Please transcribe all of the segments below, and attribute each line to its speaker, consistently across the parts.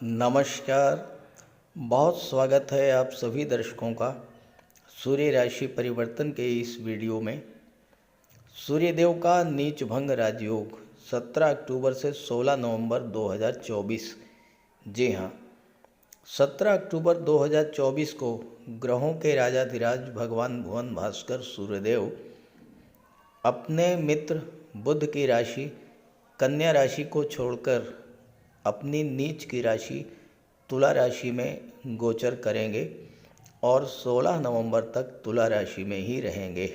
Speaker 1: नमस्कार। बहुत स्वागत है आप सभी दर्शकों का सूर्य राशि परिवर्तन के इस वीडियो में। सूर्यदेव का नीच भंग राजयोग 17 अक्टूबर से 16 नवंबर 2024। जी हाँ, 17 अक्टूबर 2024 को ग्रहों के राजाधिराज भगवान भुवन भास्कर सूर्यदेव अपने मित्र बुध की राशि कन्या राशि को छोड़कर अपनी नीच की राशि तुला राशि में गोचर करेंगे और 16 नवंबर तक तुला राशि में ही रहेंगे।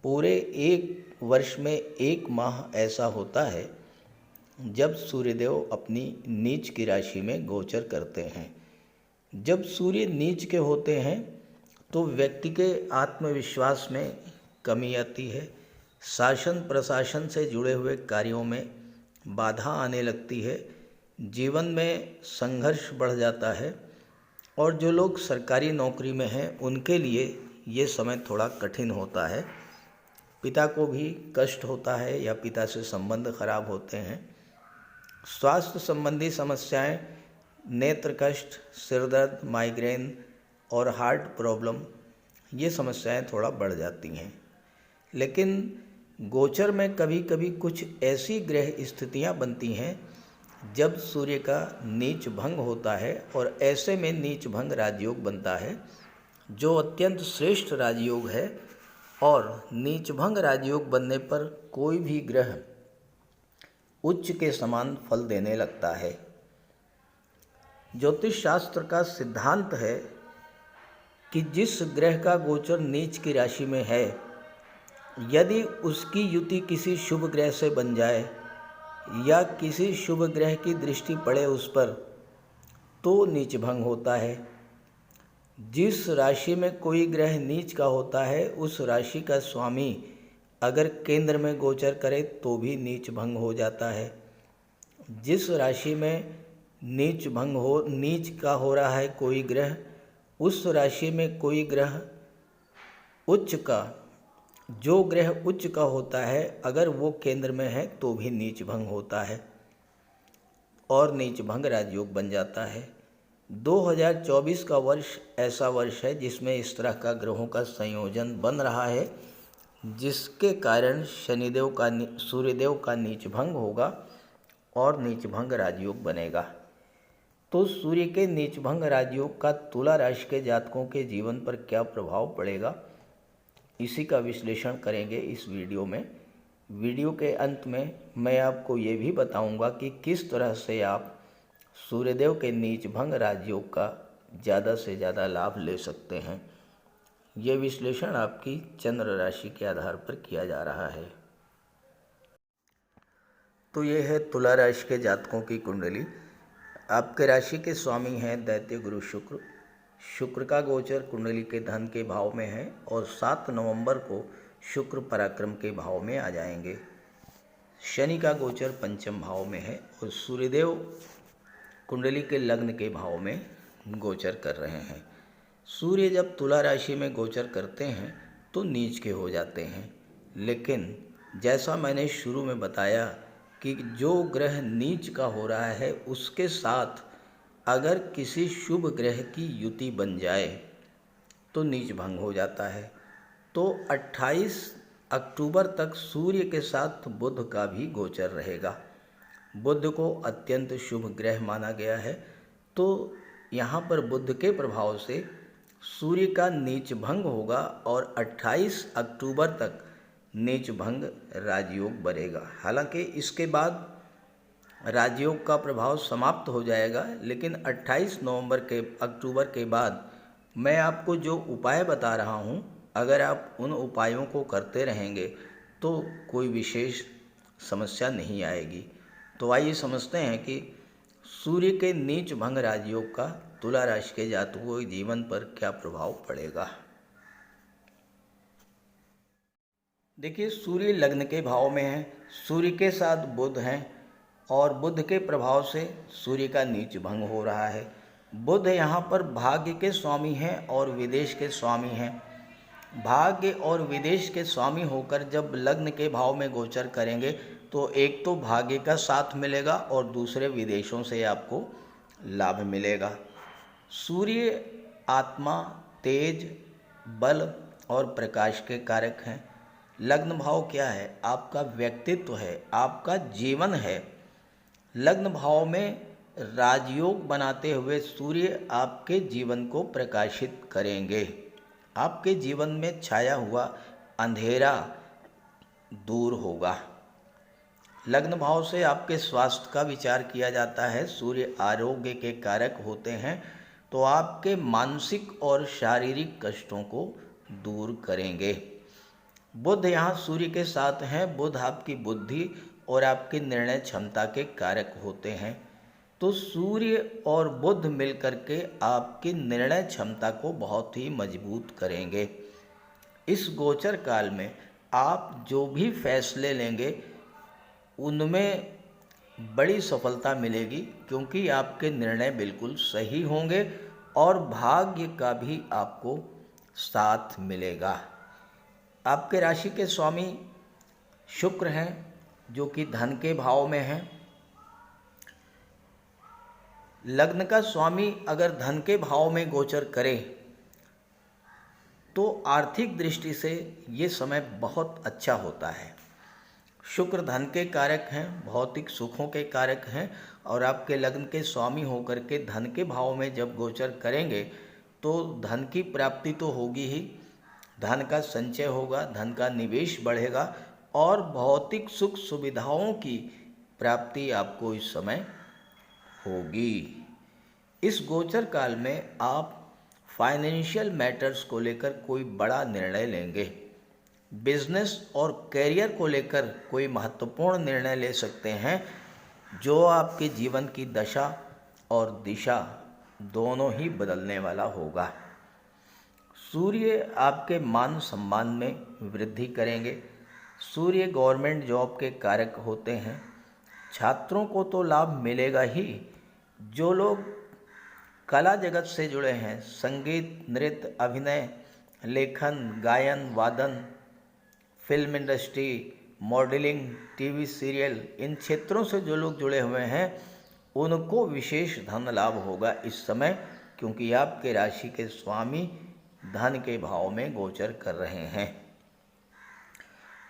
Speaker 1: पूरे एक वर्ष में एक माह ऐसा होता है जब सूर्यदेव अपनी नीच की राशि में गोचर करते हैं। जब सूर्य नीच के होते हैं तो व्यक्ति के आत्मविश्वास में कमी आती है, शासन प्रशासन से जुड़े हुए कार्यों में बाधा आने लगती है, जीवन में संघर्ष बढ़ जाता है और जो लोग सरकारी नौकरी में हैं उनके लिए ये समय थोड़ा कठिन होता है। पिता को भी कष्ट होता है या पिता से संबंध खराब होते हैं। स्वास्थ्य संबंधी समस्याएं, नेत्र कष्ट, सिर दर्द, माइग्रेन और हार्ट प्रॉब्लम, ये समस्याएं थोड़ा बढ़ जाती हैं। लेकिन गोचर में कभी कभी कुछ ऐसी ग्रह स्थितियां बनती हैं जब सूर्य का नीच भंग होता है और ऐसे में नीच भंग राजयोग बनता है जो अत्यंत श्रेष्ठ राजयोग है। और नीच भंग राजयोग बनने पर कोई भी ग्रह उच्च के समान फल देने लगता है। ज्योतिष शास्त्र का सिद्धांत है कि जिस ग्रह का गोचर नीच की राशि में है, यदि उसकी युति किसी शुभ ग्रह से बन जाए या किसी शुभ ग्रह की दृष्टि पड़े उस पर, तो नीच भंग होता है। जिस राशि में कोई ग्रह नीच का होता है उस राशि का स्वामी अगर केंद्र में गोचर करे तो भी नीच भंग हो जाता है। जिस राशि में नीच का हो रहा है कोई ग्रह, उस राशि में कोई ग्रह उच्च का, जो ग्रह उच्च का होता है अगर वो केंद्र में है तो भी नीच भंग होता है और नीच भंग राजयोग बन जाता है। 2024 का वर्ष ऐसा वर्ष है जिसमें इस तरह का ग्रहों का संयोजन बन रहा है, जिसके कारण सूर्यदेव का नीच भंग होगा और नीच भंग राजयोग बनेगा। तो सूर्य के नीच भंग राजयोग का तुला राशि के जातकों के जीवन पर क्या प्रभाव पड़ेगा, इसी का विश्लेषण करेंगे इस वीडियो में। वीडियो के अंत में मैं आपको ये भी बताऊंगा कि किस तरह से आप सूर्यदेव के नीच भंग राजयोग का ज़्यादा से ज़्यादा लाभ ले सकते हैं। ये विश्लेषण आपकी चंद्र राशि के आधार पर किया जा रहा है। तो ये है तुला राशि के जातकों की कुंडली। आपके राशि के स्वामी हैं दैत्य गुरु शुक्र। शुक्र का गोचर कुंडली के धन के भाव में है और 7 नवंबर को शुक्र पराक्रम के भाव में आ जाएंगे। शनि का गोचर पंचम भाव में है और सूर्यदेव कुंडली के लग्न के भाव में गोचर कर रहे हैं। सूर्य जब तुला राशि में गोचर करते हैं तो नीच के हो जाते हैं, लेकिन जैसा मैंने शुरू में बताया कि जो ग्रह नीच का हो रहा है उसके साथ अगर किसी शुभ ग्रह की युति बन जाए तो नीच भंग हो जाता है। तो 28 अक्टूबर तक सूर्य के साथ बुध का भी गोचर रहेगा। बुध को अत्यंत शुभ ग्रह माना गया है, तो यहाँ पर बुध के प्रभाव से सूर्य का नीच भंग होगा और 28 अक्टूबर तक नीच भंग राजयोग बनेगा। हालांकि इसके बाद राजयोग का प्रभाव समाप्त हो जाएगा, लेकिन 28 अक्टूबर के बाद मैं आपको जो उपाय बता रहा हूँ, अगर आप उन उपायों को करते रहेंगे तो कोई विशेष समस्या नहीं आएगी। तो आइए समझते हैं कि सूर्य के नीच भंग राजयोग का तुला राशि के जातकों के जीवन पर क्या प्रभाव पड़ेगा। देखिए, सूर्य लग्न के भाव में है, सूर्य के साथ बुध हैं और बुध के प्रभाव से सूर्य का नीच भंग हो रहा है। बुध यहाँ पर भाग्य के स्वामी हैं और विदेश के स्वामी हैं। भाग्य और विदेश के स्वामी होकर जब लग्न के भाव में गोचर करेंगे तो एक तो भाग्य का साथ मिलेगा और दूसरे विदेशों से आपको लाभ मिलेगा। सूर्य आत्मा, तेज, बल और प्रकाश के कारक हैं। लग्न भाव क्या है? आपका व्यक्तित्व है, आपका जीवन है। लग्न भाव में राजयोग बनाते हुए सूर्य आपके जीवन को प्रकाशित करेंगे। आपके जीवन में छाया हुआ अंधेरा दूर होगा। लग्न भाव से आपके स्वास्थ्य का विचार किया जाता है। सूर्य आरोग्य के कारक होते हैं, तो आपके मानसिक और शारीरिक कष्टों को दूर करेंगे। बुध यहाँ सूर्य के साथ हैं। बुध आपकी बुद्धि और आपकी निर्णय क्षमता के कारक होते हैं। तो सूर्य और बुध मिलकर के आपकी निर्णय क्षमता को बहुत ही मजबूत करेंगे। इस गोचर काल में आप जो भी फैसले लेंगे उनमें बड़ी सफलता मिलेगी, क्योंकि आपके निर्णय बिल्कुल सही होंगे और भाग्य का भी आपको साथ मिलेगा। आपके राशि के स्वामी शुक्र हैं, जो कि धन के भाव में हैं। लग्न का स्वामी अगर धन के भाव में गोचर करे तो आर्थिक दृष्टि से ये समय बहुत अच्छा होता है। शुक्र धन के कारक हैं, भौतिक सुखों के कारक हैं, और आपके लग्न के स्वामी होकर के धन के भाव में जब गोचर करेंगे तो धन की प्राप्ति तो होगी ही, धन का संचय होगा, धन का निवेश बढ़ेगा और भौतिक सुख सुविधाओं की प्राप्ति आपको इस समय होगी। इस गोचर काल में आप फाइनेंशियल मैटर्स को लेकर कोई बड़ा निर्णय लेंगे। बिजनेस और कैरियर को लेकर कोई महत्वपूर्ण निर्णय ले सकते हैं, जो आपके जीवन की दशा और दिशा दोनों ही बदलने वाला होगा। सूर्य आपके मान सम्मान में वृद्धि करेंगे। सूर्य गवर्नमेंट जॉब के कारक होते हैं। छात्रों को तो लाभ मिलेगा ही। जो लोग कला जगत से जुड़े हैं, संगीत, नृत्य, अभिनय, लेखन, गायन, वादन, film industry, modelling, TV serial, इन क्षेत्रों से जो लोग जुड़े हुए हैं उनको विशेष धन लाभ होगा इस समय, क्योंकि आपके राशि के स्वामी धन के भाव में गोचर कर रहे हैं।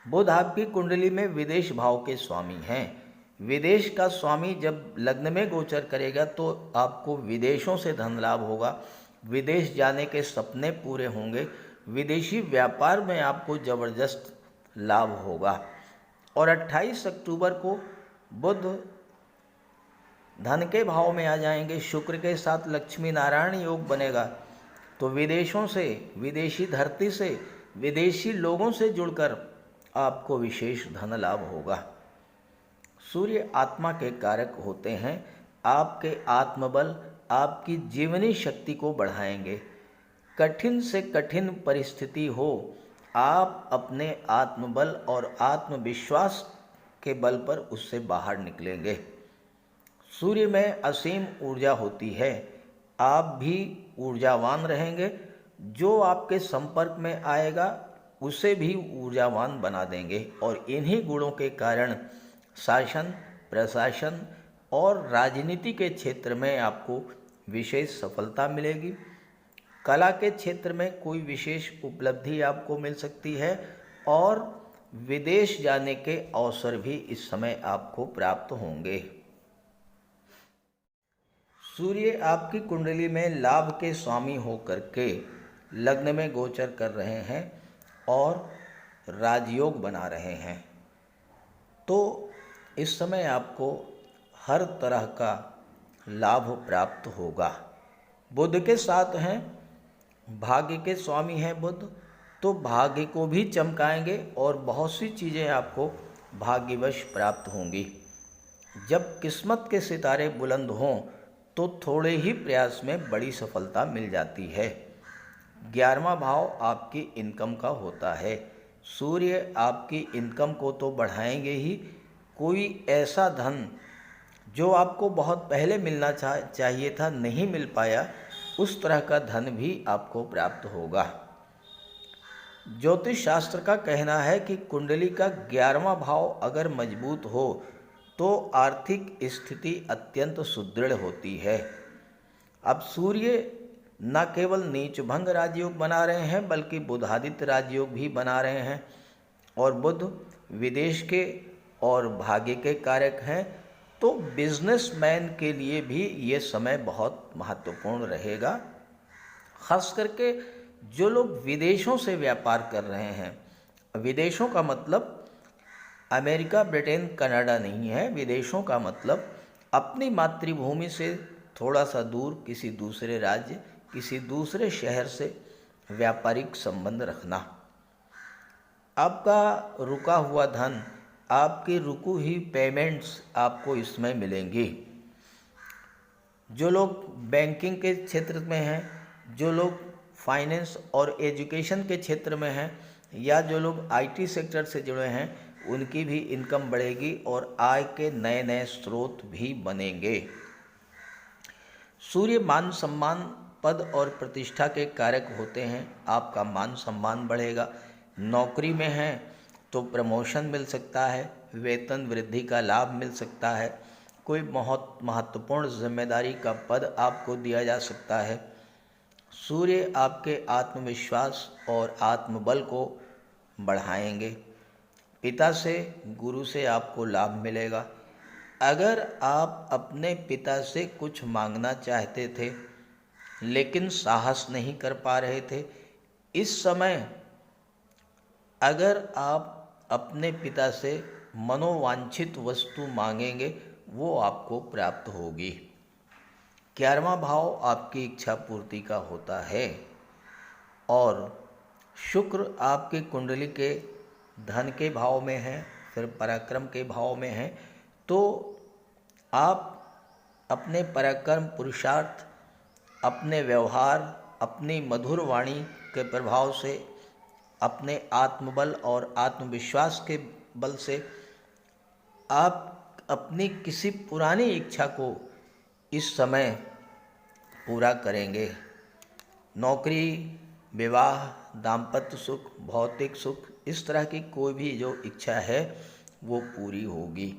Speaker 1: बुध आपकी कुंडली में विदेश भाव के स्वामी हैं। विदेश का स्वामी जब लग्न में गोचर करेगा तो आपको विदेशों से धन लाभ होगा। विदेश जाने के सपने पूरे होंगे। विदेशी व्यापार में आपको ज़बरदस्त लाभ होगा। और 28 अक्टूबर को बुध धन के भाव में आ जाएंगे। शुक्र के साथ लक्ष्मी नारायण योग बनेगा, तो विदेशों से, विदेशी धरती से, विदेशी लोगों से जुड़कर आपको विशेष धन लाभ होगा। सूर्य आत्मा के कारक होते हैं। आपके आत्मबल आपकी जीवनी शक्ति को बढ़ाएंगे। कठिन से कठिन परिस्थिति हो, आप अपने आत्मबल और आत्मविश्वास के बल पर उससे बाहर निकलेंगे। सूर्य में असीम ऊर्जा होती है। आप भी ऊर्जावान रहेंगे। जो आपके संपर्क में आएगा उसे भी ऊर्जावान बना देंगे, और इन्हीं गुणों के कारण शासन, प्रशासन और राजनीति के क्षेत्र में आपको विशेष सफलता मिलेगी। कला के क्षेत्र में कोई विशेष उपलब्धि आपको मिल सकती है, और विदेश जाने के अवसर भी इस समय आपको प्राप्त होंगे। सूर्य आपकी कुंडली में लाभ के स्वामी होकर के लग्न में गोचर कर रहे हैं और राजयोग बना रहे हैं, तो इस समय आपको हर तरह का लाभ प्राप्त होगा। बुध के साथ हैं, भाग्य के स्वामी हैं बुध, तो भाग्य को भी चमकाएंगे और बहुत सी चीज़ें आपको भाग्यवश प्राप्त होंगी। जब किस्मत के सितारे बुलंद हों तो थोड़े ही प्रयास में बड़ी सफलता मिल जाती है। 11वां भाव आपकी इनकम का होता है। सूर्य आपकी इनकम को तो बढ़ाएंगे ही, कोई ऐसा धन जो आपको बहुत पहले मिलना चाहिए था, नहीं मिल पाया, उस तरह का धन भी आपको प्राप्त होगा। ज्योतिष शास्त्र का कहना है कि कुंडली का 11वां भाव अगर मजबूत हो तो आर्थिक स्थिति अत्यंत सुदृढ़ होती है। अब सूर्य न केवल नीच भंग राजयोग बना रहे हैं बल्कि बुधादित्य राजयोग भी बना रहे हैं, और बुध विदेश के और भाग्य के कारक हैं। तो बिजनेसमैन के लिए भी ये समय बहुत महत्वपूर्ण रहेगा, खास करके जो लोग विदेशों से व्यापार कर रहे हैं। विदेशों का मतलब अमेरिका, ब्रिटेन, कनाडा नहीं है। विदेशों का मतलब अपनी मातृभूमि से थोड़ा सा दूर किसी दूसरे राज्य, किसी दूसरे शहर से व्यापारिक संबंध रखना। आपका रुका हुआ धन, आपकी रुकी हुई पेमेंट्स आपको इसमें मिलेंगी। जो लोग बैंकिंग के क्षेत्र में हैं, जो लोग फाइनेंस और एजुकेशन के क्षेत्र में हैं, या जो लोग आईटी सेक्टर से जुड़े हैं, उनकी भी इनकम बढ़ेगी और आय के नए नए स्रोत भी बनेंगे। सूर्य मान सम्मान, पद और प्रतिष्ठा के कारक होते हैं। आपका मान सम्मान बढ़ेगा। नौकरी में हैं तो प्रमोशन मिल सकता है, वेतन वृद्धि का लाभ मिल सकता है, कोई बहुत महत्वपूर्ण जिम्मेदारी का पद आपको दिया जा सकता है। सूर्य आपके आत्मविश्वास और आत्मबल को बढ़ाएंगे। पिता से, गुरु से आपको लाभ मिलेगा। अगर आप अपने पिता से कुछ मांगना चाहते थे लेकिन साहस नहीं कर पा रहे थे, इस समय अगर आप अपने पिता से मनोवांछित वस्तु मांगेंगे, वो आपको प्राप्त होगी। 11वां भाव आपकी इच्छा पूर्ति का होता है, और शुक्र आपके कुंडली के धन के भाव में है, फिर पराक्रम के भाव में है। तो आप अपने पराक्रम, पुरुषार्थ, अपने व्यवहार, अपनी मधुर वाणी के प्रभाव से, अपने आत्मबल और आत्मविश्वास के बल से आप अपनी किसी पुरानी इच्छा को इस समय पूरा करेंगे। नौकरी, विवाह, दाम्पत्य सुख, भौतिक सुख, इस तरह की कोई भी जो इच्छा है वो पूरी होगी।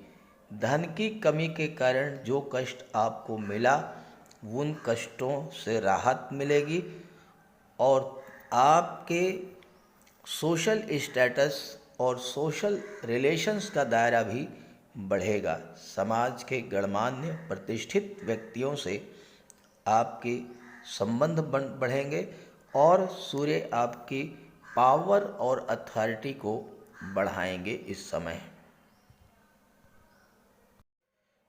Speaker 1: धन की कमी के कारण जो कष्ट आपको मिला, उन कष्टों से राहत मिलेगी, और आपके सोशल स्टेटस और सोशल रिलेशंस का दायरा भी बढ़ेगा। समाज के गणमान्य प्रतिष्ठित व्यक्तियों से आपके संबंध बढ़ेंगे, और सूर्य आपकी पावर और अथॉरिटी को बढ़ाएंगे इस समय।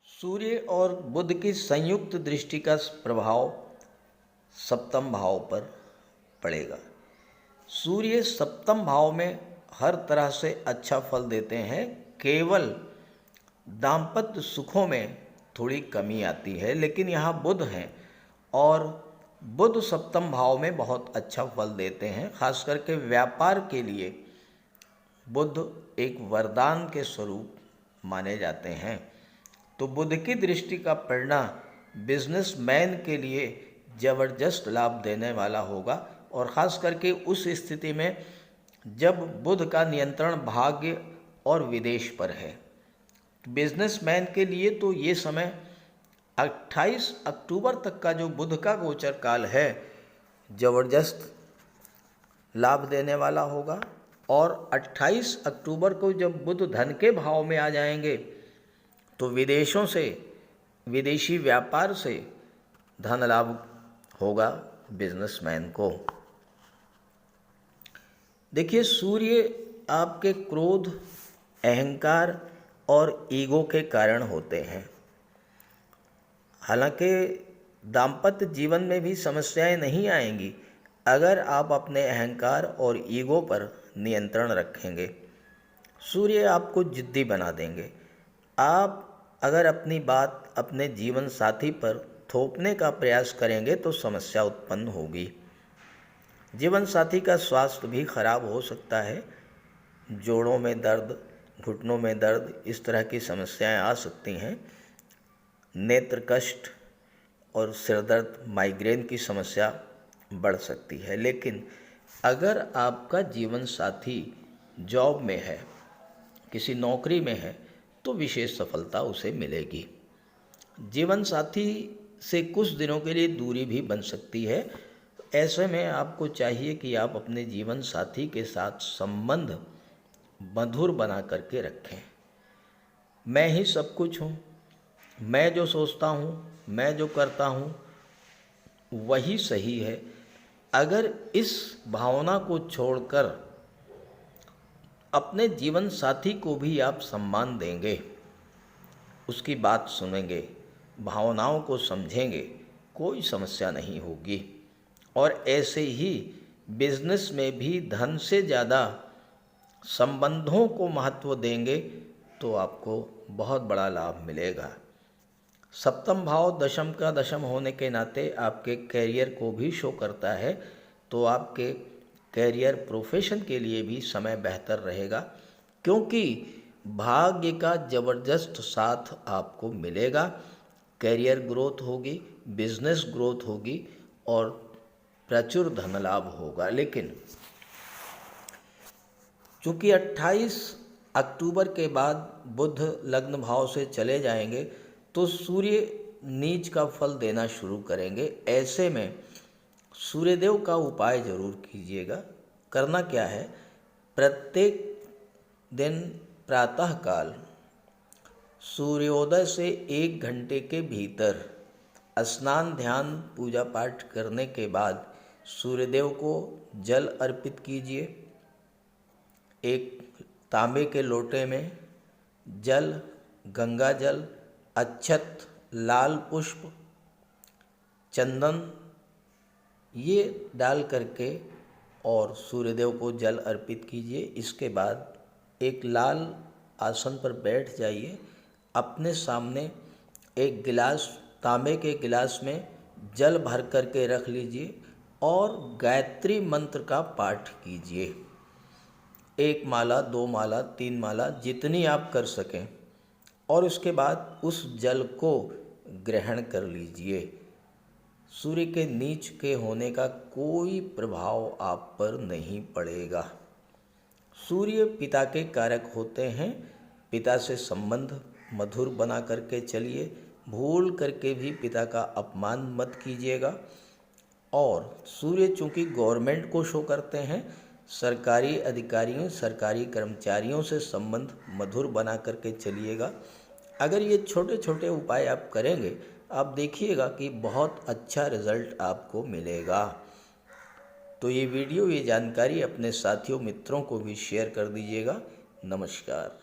Speaker 1: सूर्य और बुध की संयुक्त दृष्टि का प्रभाव सप्तम भाव पर पड़ेगा। सूर्य सप्तम भाव में हर तरह से अच्छा फल देते हैं, केवल दाम्पत्य सुखों में थोड़ी कमी आती है। लेकिन यहाँ बुध हैं, और बुध सप्तम भाव में बहुत अच्छा फल देते हैं। खास करके व्यापार के लिए बुध एक वरदान के स्वरूप माने जाते हैं। तो बुध की दृष्टि का पड़ना बिजनेसमैन के लिए ज़बरदस्त लाभ देने वाला होगा, और ख़ास करके उस स्थिति में जब बुध का नियंत्रण भाग्य और विदेश पर है। बिजनेसमैन के लिए तो ये समय 28 अक्टूबर तक का जो बुध का गोचर काल है, ज़बरदस्त लाभ देने वाला होगा। और 28 अक्टूबर को जब बुध धन के भाव में आ जाएंगे, तो विदेशों से, विदेशी व्यापार से धन लाभ होगा बिजनेसमैन को। देखिए, सूर्य आपके क्रोध, अहंकार और ईगो के कारण होते हैं। हालांकि दाम्पत्य जीवन में भी समस्याएं नहीं आएंगी अगर आप अपने अहंकार और ईगो पर नियंत्रण रखेंगे। सूर्य आपको जिद्दी बना देंगे। आप अगर अपनी बात अपने जीवन साथी पर थोपने का प्रयास करेंगे तो समस्या उत्पन्न होगी। जीवन साथी का स्वास्थ्य भी खराब हो सकता है। जोड़ों में दर्द, घुटनों में दर्द, इस तरह की समस्याएं आ सकती हैं। नेत्र कष्ट और सिरदर्द, माइग्रेन की समस्या बढ़ सकती है। लेकिन अगर आपका जीवन साथी जॉब में है, किसी नौकरी में है, तो विशेष सफलता उसे मिलेगी। जीवन साथी से कुछ दिनों के लिए दूरी भी बन सकती है। ऐसे में आपको चाहिए कि आप अपने जीवन साथी के साथ संबंध मधुर बना करके रखें। मैं ही सब कुछ हूँ, मैं जो सोचता हूँ, मैं जो करता हूँ वही सही है। अगर इस भावना को छोड़कर अपने जीवन साथी को भी आप सम्मान देंगे, उसकी बात सुनेंगे, भावनाओं को समझेंगे, कोई समस्या नहीं होगी। और ऐसे ही बिजनेस में भी धन से ज़्यादा संबंधों को महत्व देंगे तो आपको बहुत बड़ा लाभ मिलेगा। सप्तम भाव दशम का दशम होने के नाते आपके कैरियर को भी शो करता है, तो आपके कैरियर प्रोफेशन के लिए भी समय बेहतर रहेगा, क्योंकि भाग्य का ज़बरदस्त साथ आपको मिलेगा। कैरियर ग्रोथ होगी, बिजनेस ग्रोथ होगी और प्रचुर धन लाभ होगा। लेकिन चूँकि 28 अक्टूबर के बाद बुध लग्न भाव से चले जाएंगे तो सूर्य नीच का फल देना शुरू करेंगे। ऐसे में सूर्यदेव का उपाय जरूर कीजिएगा। करना क्या है, प्रत्येक दिन प्रातःकाल सूर्योदय से 1 घंटे के भीतर स्नान ध्यान पूजा पाठ करने के बाद सूर्यदेव को जल अर्पित कीजिए। एक तांबे के लोटे में जल, गंगा जल, अक्षत, लाल पुष्प, चंदन ये डाल करके और सूर्यदेव को जल अर्पित कीजिए। इसके बाद एक लाल आसन पर बैठ जाइए। अपने सामने एक गिलास, तांबे के गिलास में जल भर करके रख लीजिए और गायत्री मंत्र का पाठ कीजिए। 1 माला, 2 माला, 3 माला जितनी आप कर सकें, और उसके बाद उस जल को ग्रहण कर लीजिए। सूर्य के नीच के होने का कोई प्रभाव आप पर नहीं पड़ेगा। सूर्य पिता के कारक होते हैं। पिता से संबंध मधुर बना करके चलिए। भूल करके भी पिता का अपमान मत कीजिएगा। और सूर्य चूँकि गवर्नमेंट को शो करते हैं, सरकारी अधिकारियों, सरकारी कर्मचारियों से संबंध मधुर बना करके चलिएगा। अगर ये छोटे छोटे उपाय आप करेंगे, आप देखिएगा कि बहुत अच्छा रिजल्ट आपको मिलेगा। तो ये वीडियो, ये जानकारी अपने साथियों मित्रों को भी शेयर कर दीजिएगा। नमस्कार।